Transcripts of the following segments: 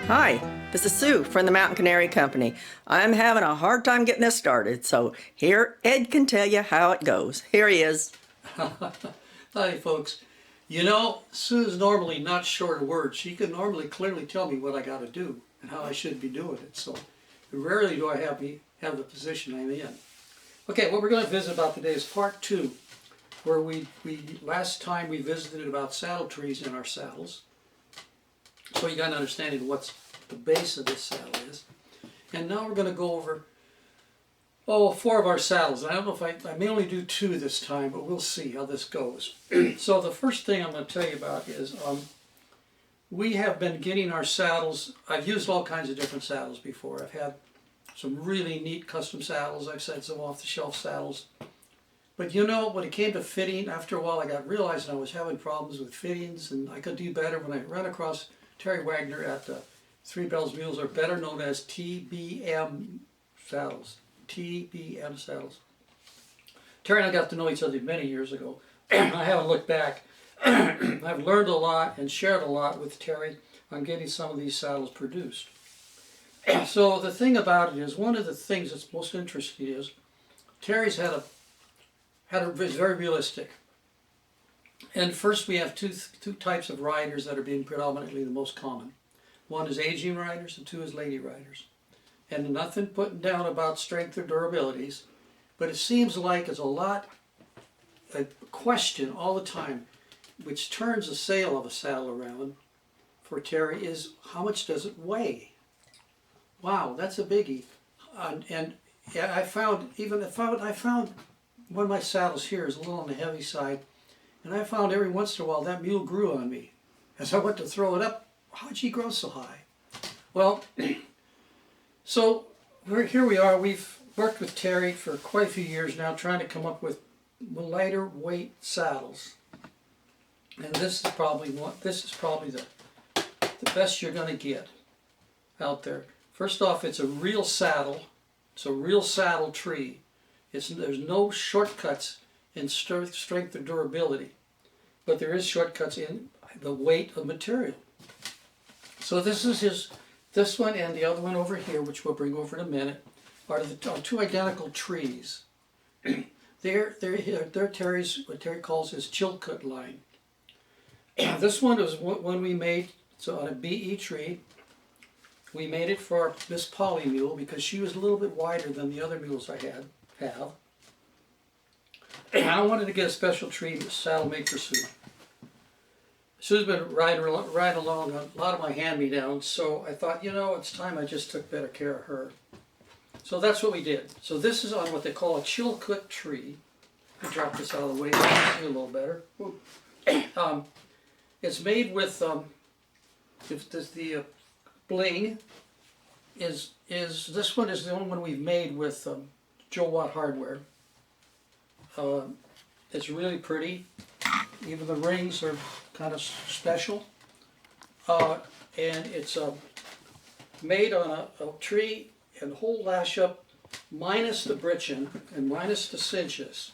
Hi, this is Sue from the Mountain Canary Company. I'm having a hard time getting this started, so here Ed can tell you how it goes. Here he is. Hi folks. You know, Sue's normally not short of words. She can normally clearly tell me what I got to do and how I should be doing it. So rarely do I have the position I'm in. Okay, what we're going to visit about today is part 2, where last time we visited about saddle trees in our saddles. So you got an understanding of what the base of this saddle is. And now we're going to go over 4 of our saddles. I don't know if I may only do 2 this time, but we'll see how this goes. So the first thing I'm going to tell you about is we have been getting our saddles. I've used all kinds of different saddles before. I've had some really neat custom saddles. I've had some off-the-shelf saddles. But you know, when it came to fitting, after a while I realized I was having problems with fittings, and I could do better when I ran across Terry Wagner at Three Bells Mules, or better known as TBM saddles. TBM saddles. Terry and I got to know each other many years ago. I haven't looked back. I've learned a lot and shared a lot with Terry on getting some of these saddles produced. So the thing about it is, one of the things that's most interesting is Terry's is very realistic. And first we have two types of riders that are being predominantly the most common. One is aging riders and 2 is lady riders. And nothing putting down about strength or durabilities, but it seems like it's a question all the time, which turns the sale of a saddle around for Terry, is how much does it weigh? Wow, that's a biggie. And I found one of my saddles here is a little on the heavy side. And I found every once in a while that mule grew on me. As I went to throw it up, how'd she grow so high? Well, so here we are. We've worked with Terry for quite a few years now, trying to come up with lighter weight saddles. And this is probably the best you're going to get out there. First off, it's a real saddle. It's a real saddle tree. There's no shortcuts in strength or durability, but there is shortcuts in the weight of material. So this one and the other one over here, which we'll bring over in a minute, are 2 identical trees. They're Terry's, what Terry calls his Chilcut line. This one was one we made on a BE tree. We made it for Miss Polly mule because she was a little bit wider than the other mules I have. I wanted to get a special tree saddle made for Sue. Sue's been riding along a lot of my hand-me-downs, so I thought, you know, it's time I just took better care of her. So that's what we did. So this is on what they call a Chilcut tree. I drop this out of the way so you can see a little better. It's made with the bling is this one is the only one we've made with Joe Watt hardware. It's really pretty. Even the rings are kind of special. And it's made on a tree and whole lash up, minus the britchin and minus the cinches,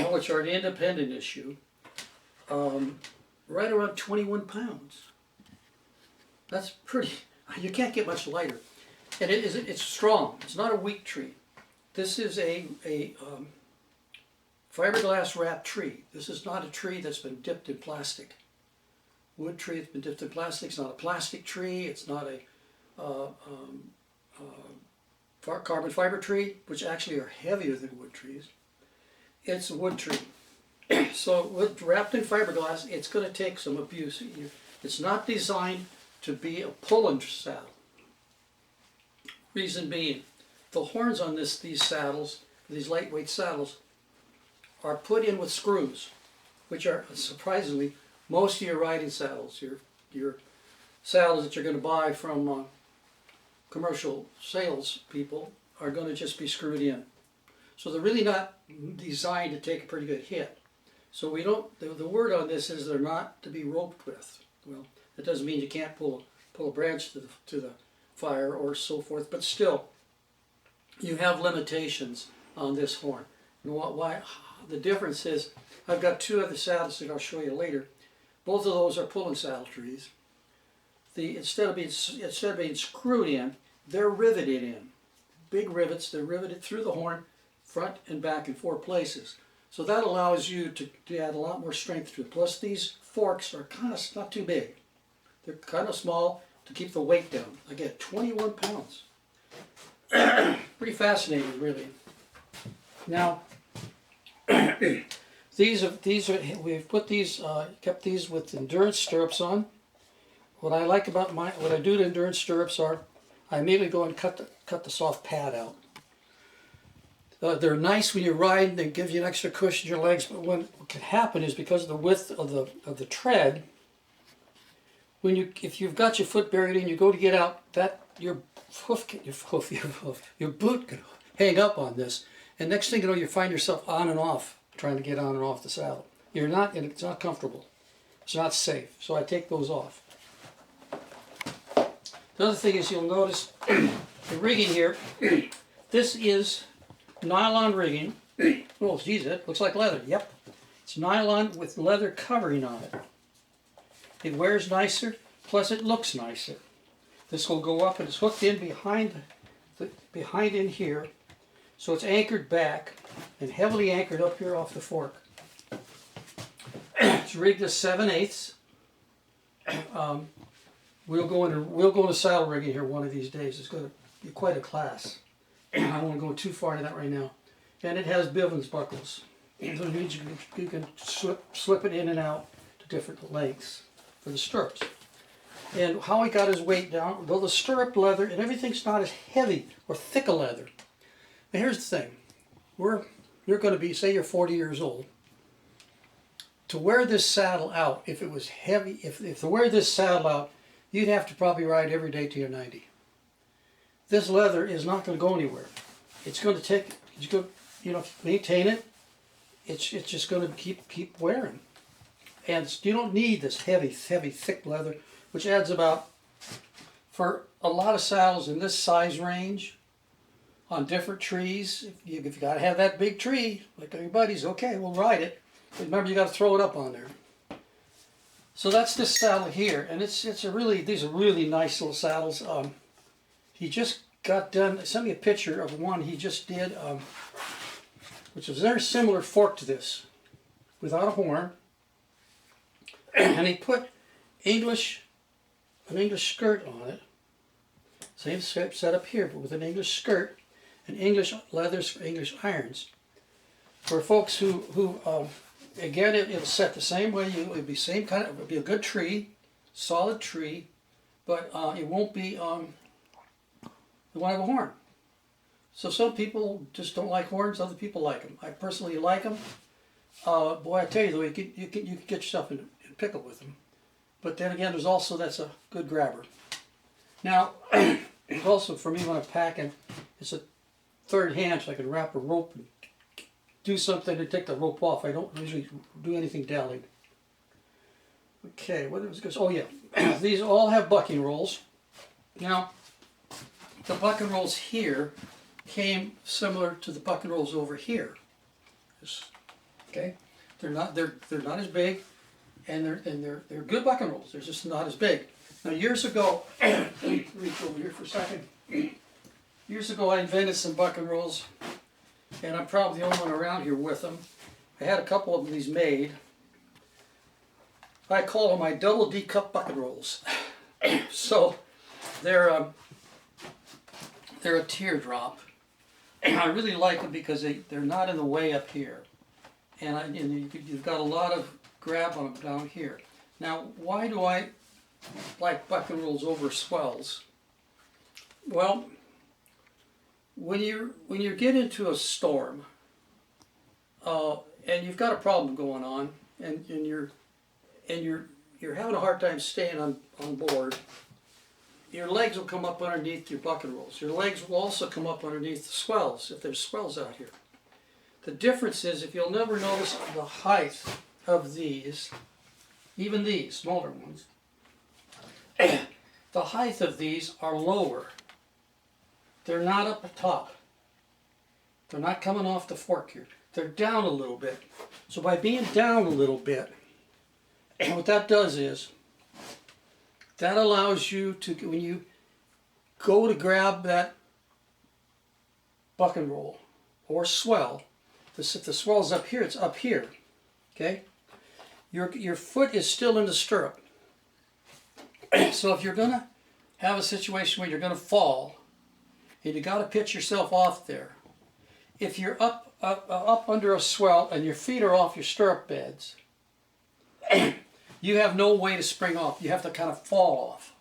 which are an independent issue, right around 21 pounds. That's pretty. You can't get much lighter. And it's strong. It's not a weak tree. This is a fiberglass wrapped tree. This is not a tree that's been dipped in plastic. Wood tree that's been dipped in plastic. It's not a plastic tree. It's not a carbon fiber tree, which actually are heavier than wood trees. It's a wood tree. So wrapped in fiberglass, it's going to take some abuse. It's not designed to be a pull-in saddle. Reason being, the horns on these saddles, these lightweight saddles, are put in with screws, which are surprisingly most of your riding saddles, your saddles that you're going to buy from commercial sales people, are going to just be screwed in. So they're really not designed to take a pretty good hit. So we don't. The word on this is they're not to be roped with. Well, that doesn't mean you can't pull a branch to the fire or so forth, but still, you have limitations on this horn. And why? The difference is, I've got 2 other saddles that I'll show you later. Both of those are pull-in saddle trees. instead of being screwed in, they're riveted in. Big rivets, they're riveted through the horn, front and back in 4 places. So that allows you to add a lot more strength to it. Plus these forks are kind of not too big. They're kind of small to keep the weight down. I get 21 pounds. Pretty fascinating, really. Now, we've put these, kept these with endurance stirrups on. What I like about what I do to endurance stirrups are, I immediately go and cut the soft pad out. They're nice when you ride, and they give you an extra cushion in your legs, but what can happen is because of the width of the tread, if you've got your foot buried in, you go to get out, your boot can hang up on this, and next thing you know, you find yourself on and off, trying to get on and off the saddle. It's not comfortable. It's not safe, so I take those off. The other thing is, you'll notice the rigging here. This is nylon rigging. Oh, geez, it looks like leather. Yep. It's nylon with leather covering on it. It wears nicer, plus it looks nicer. This will go up and it's hooked in behind in here. So it's anchored back and heavily anchored up here off the fork. It's rigged to 7/8. We'll go into saddle rigging here one of these days. It's going to be quite a class. I don't want to go too far into that right now. And it has Bivens buckles. So you can slip it in and out to different lengths for the stirrups. And how he got his weight down, though the stirrup leather and everything's not as heavy or thick a leather. But here's the thing. You're going to be, say you're 40 years old. To wear this saddle out, if it was heavy, if to wear this saddle out, you'd have to probably ride every day till you're 90. This leather is not going to go anywhere. It's going to maintain it. It's just going to keep wearing. And you don't need this heavy, thick leather, which adds about, for a lot of saddles in this size range, on different trees, if you got to have that big tree, like everybody's, okay, we'll ride it. But remember, you got to throw it up on there. So that's this saddle here, and these are really nice little saddles. He just got done, sent me a picture of one he just did, which is a very similar fork to this, without a horn. And he put an English skirt on it. Same set up here, but with an English skirt and English leathers for English irons. For folks who again, it'll set the same way. It'll be same kind of. It'll be a good tree, solid tree, but it won't be. It won't have a horn. So some people just don't like horns. Other people like them. I personally like them. Boy, I tell you though, you can get yourself in a pickle with them. But then again, that's a good grabber. Now, also for me when I'm packing, it's a third hand, so I can wrap a rope and do something to take the rope off. I don't usually do anything dallied. Okay, what was this? Oh yeah, these all have bucking rolls. Now, the bucking rolls here came similar to the bucking rolls over here. Okay, they're not as big, and they're good bucking rolls. They're just not as big. Now years ago, let me reach over here for a second. Years ago, I invented some bucking rolls. And I'm probably the only one around here with them. I had a couple of these made. I call them my double D cup bucket rolls. So they're a teardrop. I really like them because they're not in the way up here, and you've got a lot of grab on them down here. Now, why do I like bucket rolls over swells? Well, when you get into a storm, and you've got a problem going on, and you're having a hard time staying on board, your legs will come up underneath your bucket rolls. Your legs will also come up underneath the swells if there's swells out here. The difference is, if you'll never notice, the height of these, even these smaller ones, the height of these are lower. They're not up at top. They're not coming off the fork here. They're down a little bit. So by being down a little bit, what that does is, That allows you to, when you go to grab that buck and roll or swell, if the swell's up here, it's up here, okay? Your foot is still in the stirrup. So if you're gonna have a situation where you're gonna fall, and you gotta pitch yourself off there, if you're up under a swell and your feet are off your stirrup beds, you have no way to spring off. You have to kind of fall off.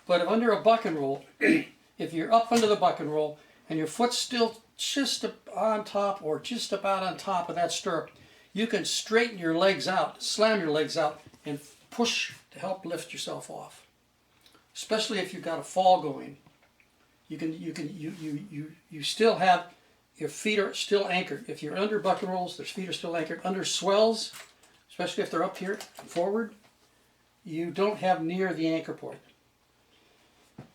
But if under a buck and roll, if you're up under the buck and roll and your foot's still just on top or just about on top of that stirrup, you can straighten your legs out, slam your legs out, and push to help lift yourself off. Especially if you've got a fall going, you still have, your feet are still anchored. If you're under buck and rolls, their feet are still anchored. Under swells, especially if they're up here and forward, you don't have near the anchor point.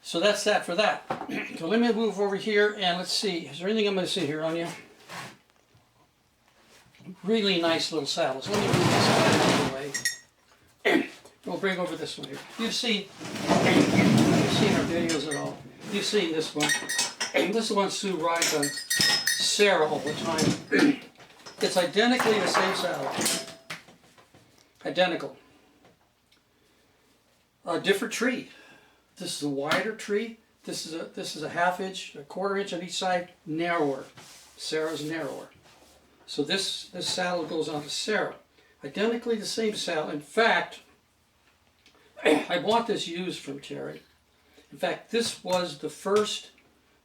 So that's that for that. So let me move over here and let's see. Is there anything I'm going to see here on you? Really nice little saddles. Let me move this out of the way. We'll bring over this one here. You've seen our videos at all. You've seen this one. This one Sue rides on Sarah all the time. It's identically the same saddle. Identical. A different tree. This is a wider tree. This is a half inch, a quarter inch on each side, narrower. Sarah's narrower. So this saddle goes on to Sarah. Identically the same saddle. In fact, I bought this used from Terry. In fact, this was the first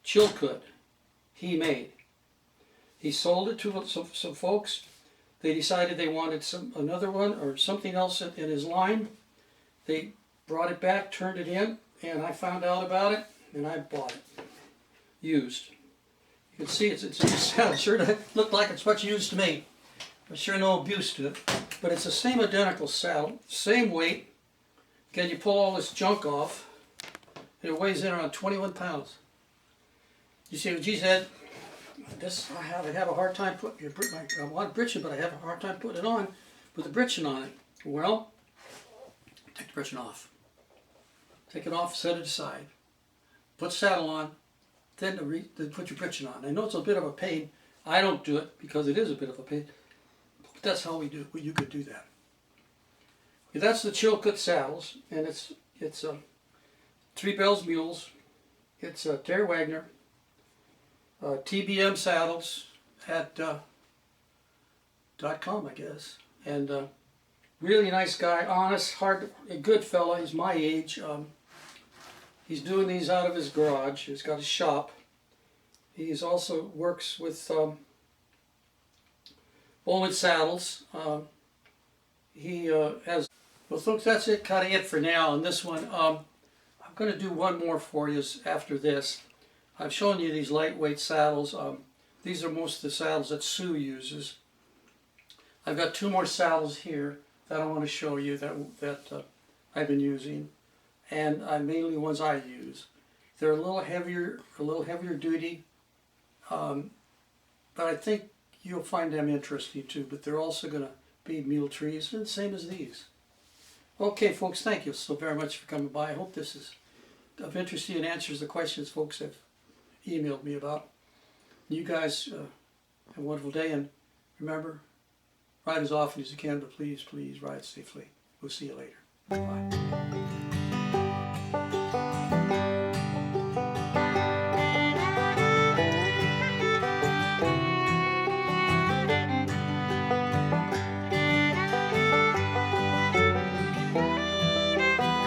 Chilkoot he made. He sold it to some folks. They decided they wanted another one or something else in his line. They brought it back, turned it in, and I found out about it, and I bought it. Used. You can see it's a saddle. Sure doesn't look like it's much used to me. There's sure no abuse to it. But it's the same identical saddle, same weight. Again, you pull all this junk off, and it weighs in around 21 pounds. You see what G said? This I have a hard time putting. I want britching, but I have a hard time putting it on with the britching on it. Well, take the britching off. Take it off, set it aside. Put saddle on, then put your britching on. I know it's a bit of a pain. I don't do it because it is a bit of a pain. But that's how we do it. Well, you could do that. Okay, that's the Chilkoot saddles, and it's Three Bells Mules. It's Terry Wagner. TBM saddles at .com, I guess. And really nice guy, honest, a good fella. He's my age. He's doing these out of his garage. He's got a shop. He's also works with Bowman Saddles. He has. Well, folks, that's kind of it for now. On this one, I'm going to do one more for you after this. I've shown you these lightweight saddles. These are most of the saddles that Sue uses. I've got two more saddles here that I want to show you that I've been using, and mainly ones I use. They're a little heavier duty, but I think you'll find them interesting too. But they're also going to be mule trees, and same as these. Okay, folks, thank you so very much for coming by. I hope this is of interest to you and answers the questions folks have emailed me about. You guys have a wonderful day, and remember, ride as often as you can, but please, please ride safely. We'll see you later. Bye.